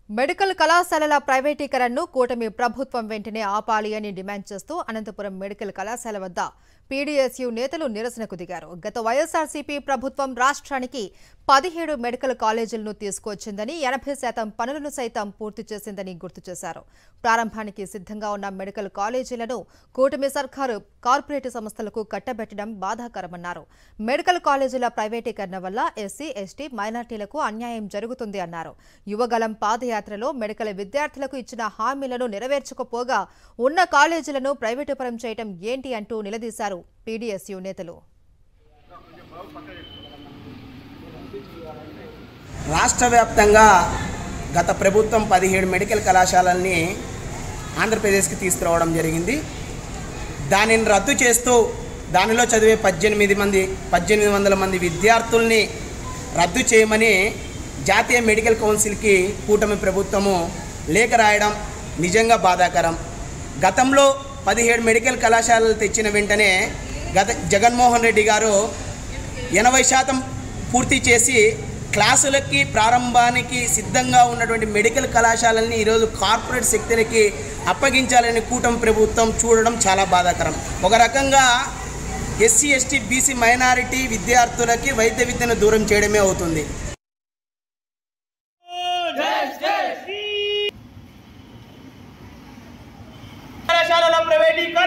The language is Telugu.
మెడికల్ కళాశాలల ప్రైవేటీకరణను కూటమి ప్రభుత్వం వెంటనే ఆపాలి అని డిమాండ్ చేస్తూ అనంతపురం మెడికల్ కళాశాల వద్ద పీడీఎస్యూ నేతలు నిరసనకు దిగారు. గత వైఎస్ఆర్సీపీ ప్రభుత్వం రాష్ట్రానికి 17 మెడికల్ కాలేజీలను తీసుకొచ్చిందని 80% పనులను సైతం పూర్తి చేసిందని గుర్తు చేశారు. ప్రారంభానికి సిద్ధంగా ఉన్న మెడికల్ కాలేజీలను కూటమి సర్కారు కార్పొరేట్ సంస్థలకు కట్టబెట్టడం బాధాకరమన్నారు. మెడికల్ కాలేజీల ప్రైవేటీకరణ వల్ల ఎస్సీ, ఎస్టీ, మైనార్టీలకు అన్యాయం జరుగుతుంది అన్నారు. యువగలం పాదయాత్రలో మెడికల్ విద్యార్థులకు ఇచ్చిన హామీలను నెరవేర్చకపోగా ఉన్న కాలేజీలను ప్రైవేటుపరం చేయడం ఏంటి అంటూ నిలదీశారు పీడీఎస్యూ నేతలు. రాష్ట్ర వ్యాప్తంగా గత ప్రభుత్వం 17 మెడికల్ కళాశాలల్ని ఆంధ్రప్రదేశ్కి తీసుకురావడం జరిగింది. దానిని రద్దు చేస్తూ దానిలో చదివే 1800 మంది విద్యార్థుల్ని రద్దు చేయమని జాతీయ మెడికల్ కౌన్సిల్కి కూటమి ప్రభుత్వము లేఖ రాయడం నిజంగా బాధాకరం. గతంలో 17 మెడికల్ కళాశాలలు తెచ్చిన వెంటనే జగన్మోహన్ రెడ్డి గారు 80% పూర్తి చేసి క్లాసులకి ప్రారంభానికి సిద్ధంగా ఉన్నటువంటి మెడికల్ కళాశాలల్ని ఈరోజు కార్పొరేట్ శక్తులకి అప్పగించాలని కూటమి ప్రభుత్వం చూడడం చాలా బాధాకరం. ఒక రకంగా ఎస్సీ, ఎస్టీ, బీసీ, మైనారిటీ విద్యార్థులకి వైద్య విద్యను దూరం చేయడమే అవుతుంది. కళాశాలల ప్రైవేటీకరణ